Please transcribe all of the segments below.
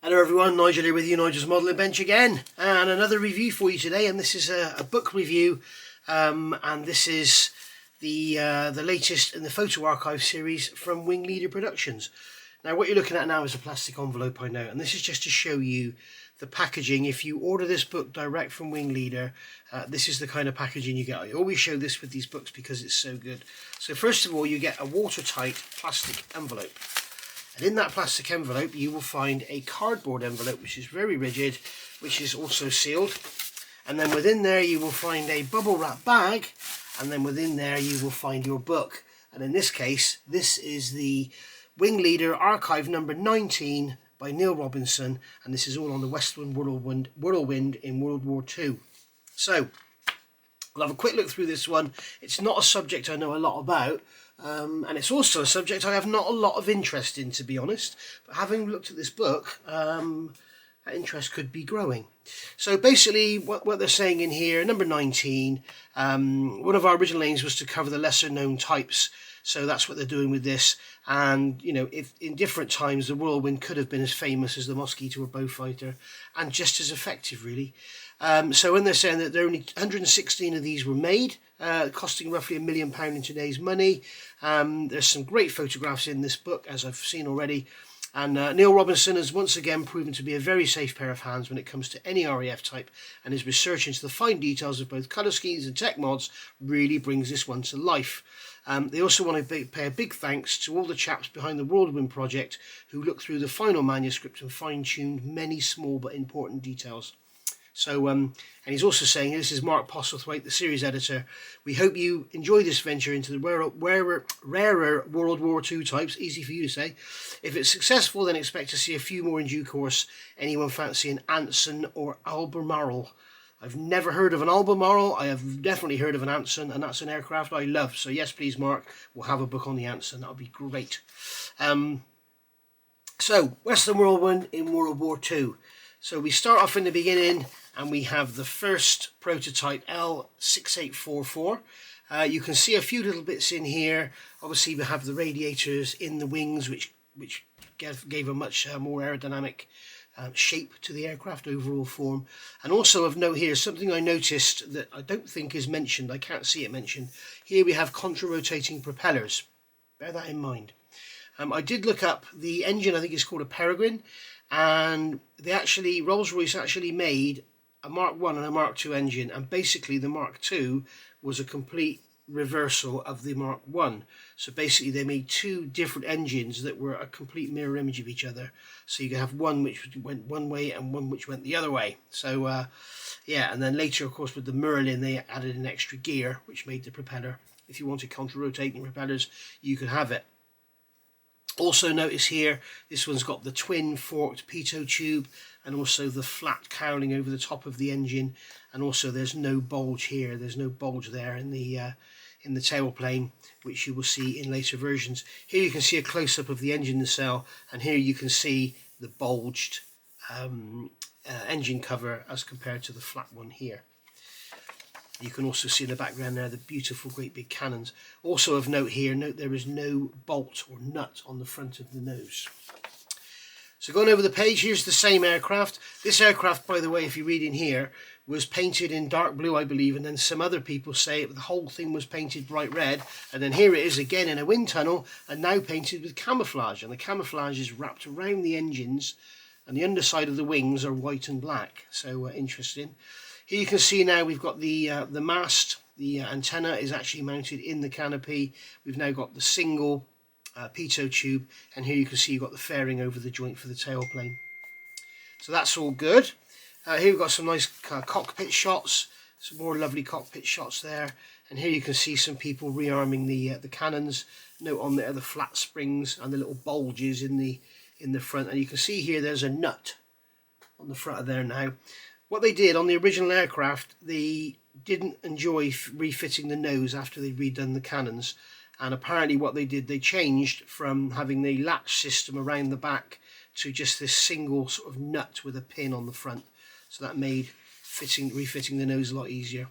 Hello everyone, Nigel here with you, Nigel's Modelling Bench again, and another review for you today. And this is a book review, and this is the latest in the photo archive series from Wingleader Productions. Now what you're looking at now is a plastic envelope, I know, and this is just to show you the packaging. If you order this book direct from Wingleader, this is the kind of packaging you get. I always show this with these books because it's so good. So first of all, you get a watertight plastic envelope. And in that plastic envelope you will find a cardboard envelope which is very rigid, which is also sealed. And then within there you will find a bubble wrap bag, and then within there you will find your book. And in this case, this is the Wingleader Archive number 19 by Neil Robinson, and this is all on the Westland Whirlwind in World War II. So we'll have a quick look through this one. It's not a subject I know a lot about. And it's also a subject I have not a lot of interest in, to be honest, but having looked at this book, that interest could be growing. So basically what they're saying in here, number 19, one of our original aims was to cover the lesser known types, so that's what they're doing with this. And you know, if in different times the Whirlwind could have been as famous as the Mosquito or Bowfighter, and just as effective really. So when they're saying that there are only 116 of these were made, costing roughly £1 million in today's money. There's some great photographs in this book, as I've seen already. And Neil Robinson has once again proven to be a very safe pair of hands when it comes to any RAF type, and his research into the fine details of both colour schemes and tech mods really brings this one to life. They also want to pay a big thanks to all the chaps behind the Whirlwind project who looked through the final manuscript and fine-tuned many small but important details. So, and he's also saying, this is Mark Postlethwaite, the series editor, we hope you enjoy this venture into the rarer World War II types, easy for you to say. If it's successful, then expect to see a few more in due course. Anyone fancy an Anson or Albemarle? I've never heard of an Albemarle. I have definitely heard of an Anson, and that's an aircraft I love. So yes, please, Mark, we'll have a book on the Anson. That'll be great. So, Western Whirlwind in World War II. So we start off in the beginning, and we have the first prototype L6844. You can see a few little bits in here. Obviously we have the radiators in the wings, which gave a much more aerodynamic shape to the aircraft overall form. And also of note here, something I noticed that I don't think is mentioned, I can't see it mentioned. Here we have contra-rotating propellers. Bear that in mind. I did look up the engine. I think it's called a Peregrine, and Rolls-Royce actually made a Mark I and a Mark II engine, and basically the Mark II was a complete reversal of the Mark I. So basically they made two different engines that were a complete mirror image of each other. So you could have one which went one way and one which went the other way. So yeah, and then later of course with the Merlin they added an extra gear which made the propeller. If you wanted contra-rotating propellers, you could have it. Also notice here, this one's got the twin forked pitot tube and also the flat cowling over the top of the engine, and also there's no bulge here, there's no bulge there in the tailplane, which you will see in later versions. Here you can see a close-up of the engine nacelle, and here you can see the bulged engine cover as compared to the flat one here. You can also see in the background there the beautiful great big cannons. Also of note here, note there is no bolt or nut on the front of the nose. So going over the page, here's the same aircraft. This aircraft, by the way, if you read in here, was painted in dark blue, I believe, and then some other people say the whole thing was painted bright red, and then here it is again in a wind tunnel and now painted with camouflage, and the camouflage is wrapped around the engines, and the underside of the wings are white and black. So interesting. Here you can see now we've got the mast. The antenna is actually mounted in the canopy. We've now got the single pitot tube, and here you can see you've got the fairing over the joint for the tailplane. So that's all good. Here we've got some nice cockpit shots, some more lovely cockpit shots there, and here you can see some people rearming the cannons. Note on there the flat springs and the little bulges in the front, and you can see here there's a nut on the front of there now. What they did on the original aircraft, they didn't enjoy refitting the nose after they'd redone the cannons, and apparently what they did, they changed from having the latch system around the back to just this single sort of nut with a pin on the front. So that made refitting the nose a lot easier.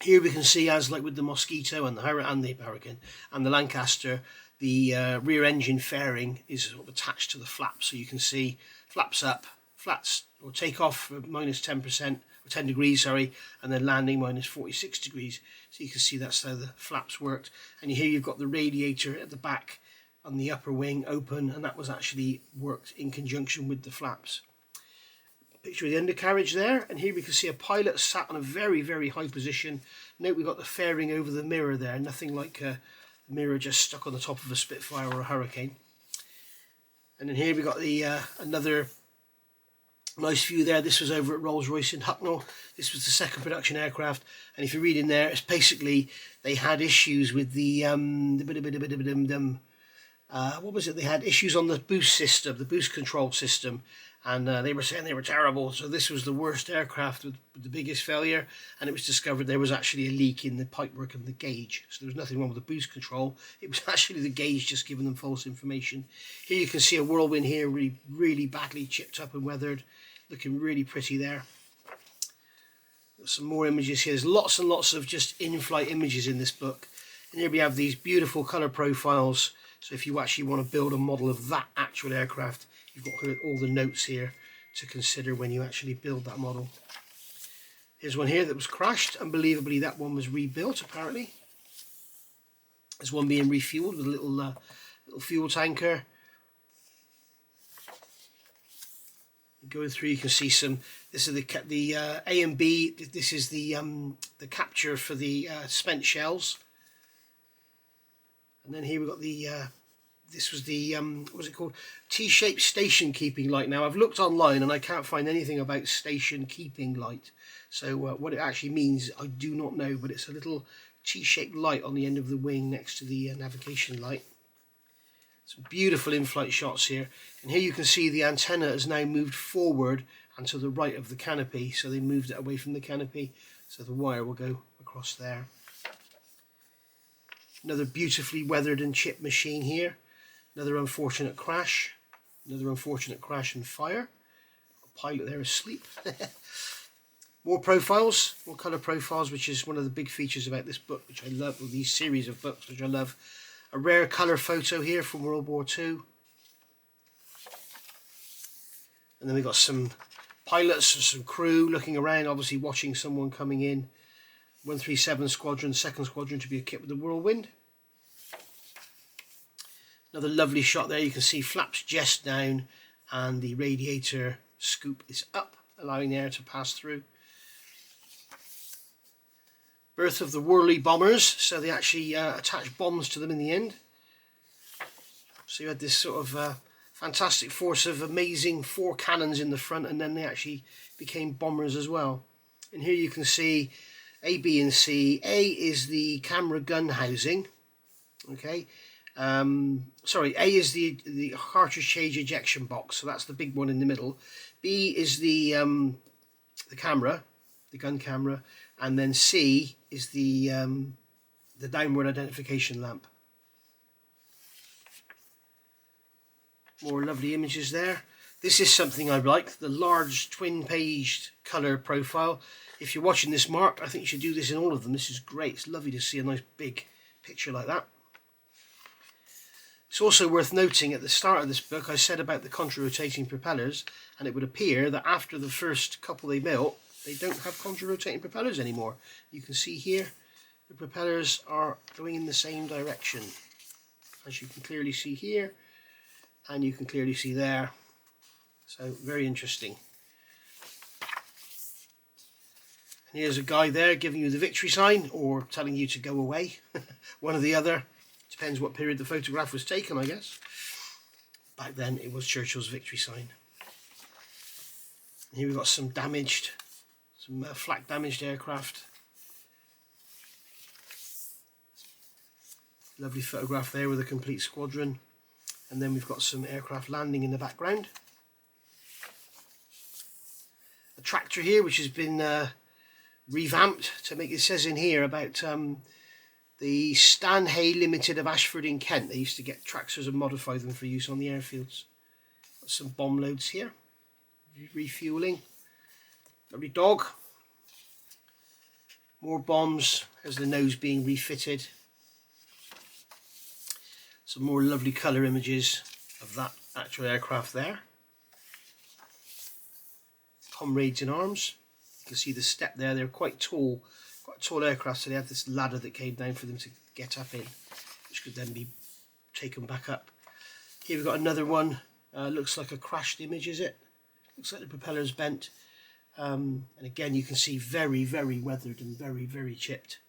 Here we can see, as like with the Mosquito and the Hurricane and the Lancaster, the rear engine fairing is sort of attached to the flaps, so you can see flaps up, flats or take off minus 10% or 10 degrees, sorry, and then landing minus 46 degrees. So you can see that's how the flaps worked. And here you've got the radiator at the back on the upper wing open, and that was actually worked in conjunction with the flaps. Picture of the undercarriage there, and here we can see a pilot sat on a very, very high position. Note we've got the fairing over the mirror there, nothing like a mirror just stuck on the top of a Spitfire or a Hurricane. And then here we got the another nice view there. This was over at Rolls-Royce in Hucknall. This was the second production aircraft, and if you read in there, it's basically they had issues with the what was it? They had issues on the boost system, the boost control system, and they were saying they were terrible. So this was the worst aircraft with the biggest failure, and it was discovered there was actually a leak in the pipework and the gauge. So there was nothing wrong with the boost control. It was actually the gauge just giving them false information. Here you can see a Whirlwind here, really, really badly chipped up and weathered, looking really pretty there. Got some more images here. There's lots and lots of just in-flight images in this book. And here we have these beautiful colour profiles. So if you actually want to build a model of that actual aircraft, you've got all the notes here to consider when you actually build that model. Here's one here that was crashed. Unbelievably, that one was rebuilt apparently. There's one being refueled with a little fuel tanker. Going through, you can see some. This is the A and B. This is the capture for the spent shells. And then here we've got the, this was the, what was it called? T-shaped station keeping light. Now I've looked online and I can't find anything about station keeping light. So what it actually means, I do not know, but it's a little T-shaped light on the end of the wing next to the navigation light. Some beautiful in-flight shots here. And here you can see the antenna has now moved forward and to the right of the canopy. So they moved it away from the canopy. So the wire will go across there. Another beautifully weathered and chipped machine here. Another unfortunate crash. Another unfortunate crash and fire. A pilot there asleep. More profiles, more colour profiles, which is one of the big features about this book, which I love, or these series of books, which I love. A rare colour photo here from World War II. And then we've got some pilots, some crew looking around, obviously watching someone coming in. 137 Squadron, second squadron to be equipped with the Whirlwind. Another lovely shot there. You can see flaps just down and the radiator scoop is up, allowing the air to pass through. Birth of the Whirly bombers, so they actually attach bombs to them in the end. So you had this sort of fantastic force of amazing 4 cannons in the front, and then they actually became bombers as well. And here you can see A, B and C. A is the camera gun housing. Okay. Sorry, A is the cartridge change ejection box, so that's the big one in the middle. B is the camera, the gun camera, and then C is the downward identification lamp. More lovely images there. This is something I like, the large twin-paged colour profile. If you're watching this, Mark, I think you should do this in all of them. This is great. It's lovely to see a nice big picture like that. It's also worth noting at the start of this book I said about the contra-rotating propellers, and it would appear that after the first couple they built, they don't have contra-rotating propellers anymore. You can see here the propellers are going in the same direction, as you can clearly see here, and you can clearly see there. So very interesting. And here's a guy there giving you the victory sign, or telling you to go away. One or the other. Depends what period the photograph was taken, I guess. Back then it was Churchill's victory sign. And here we've got some damaged, some flak damaged aircraft. Lovely photograph there with a complete squadron. And then we've got some aircraft landing in the background. A tractor here which has been revamped to make, it says in here about the Stanhay Limited of Ashford in Kent. They used to get tractors and modify them for use on the airfields. Got some bomb loads here. Refueling. Lovely dog. More bombs as the nose being refitted. some more lovely colour images of that actual aircraft there. Comrades in Arms. You can see the step there. They're quite tall aircraft, so they had this ladder that came down for them to get up in, which could then be taken back up. Here we've got another one. Looks like a crashed image, is it? Looks like the propeller's bent. And again, you can see very, very weathered and very, very chipped.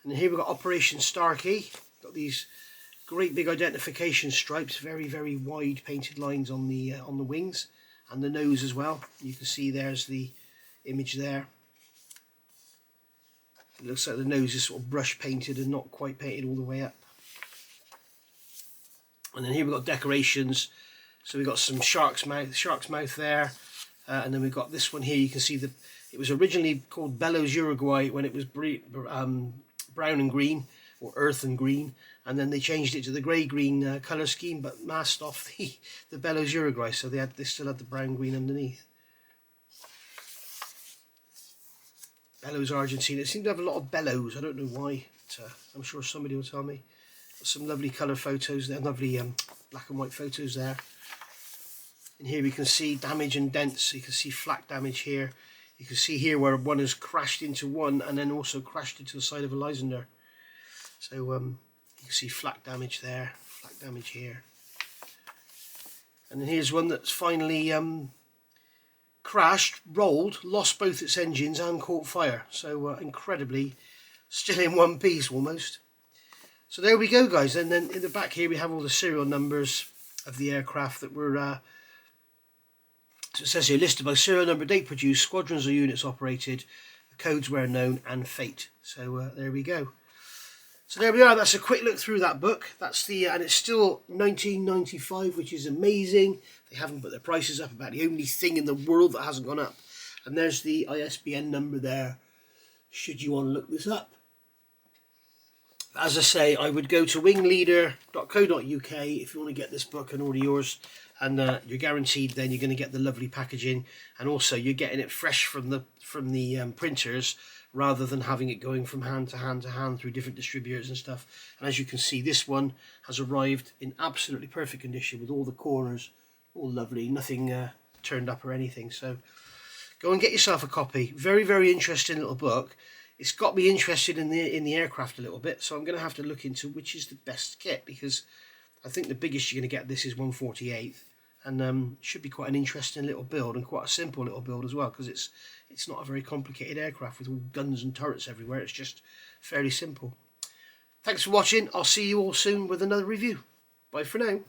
And here we've got Operation Starkey. Got these great big identification stripes, very, very wide painted lines on the wings and the nose as well. You can see there's the image there. It looks like the nose is sort of brush painted and not quite painted all the way up. And then here we've got decorations. So we've got some shark's mouth there. And then we've got this one here. You can see it was originally called Bellows Uruguay when it was brown and green, or earth and green. And then they changed it to the grey-green colour scheme, but masked off the Bellows Uruguay. So they still had the brown-green underneath. Bellows Argentina. It seemed to have a lot of bellows. I don't know why. But, I'm sure somebody will tell me. Got some lovely colour photos there. Lovely black and white photos there. And here we can see damage and dents. So you can see flak damage here. You can see here where one has crashed into one and then also crashed into the side of a Lysander. So you can see flak damage there, flak damage here. And then here's one that's finally crashed, rolled, lost both its engines and caught fire. So incredibly, still in one piece almost. So there we go, guys. And then in the back here we have all the serial numbers of the aircraft that were so it says here, listed by serial number, date produced, squadrons or units operated, codes where known, and fate. So there we go. So there we are. That's a quick look through that book. That's and it's still $19.95, which is amazing. They haven't put their prices up. About the only thing in the world that hasn't gone up. And there's the ISBN number there, should you want to look this up. As I say, I would go to wingleader.co.uk if you want to get this book and order yours. And you're guaranteed then you're going to get the lovely packaging, and also you're getting it fresh from the printers, rather than having it going from hand to hand to hand through different distributors and stuff. And as you can see, this one has arrived in absolutely perfect condition with all the corners all lovely, nothing turned up or anything. So go and get yourself a copy. Very, very interesting little book. It's got me interested in the aircraft a little bit, so I'm going to have to look into which is the best kit, because I think the biggest you're going to get this is 1/48, and should be quite an interesting little build, and quite a simple little build as well, because it's not a very complicated aircraft with all guns and turrets everywhere. It's just fairly simple. Thanks for watching. I'll see you all soon with another review. Bye for now.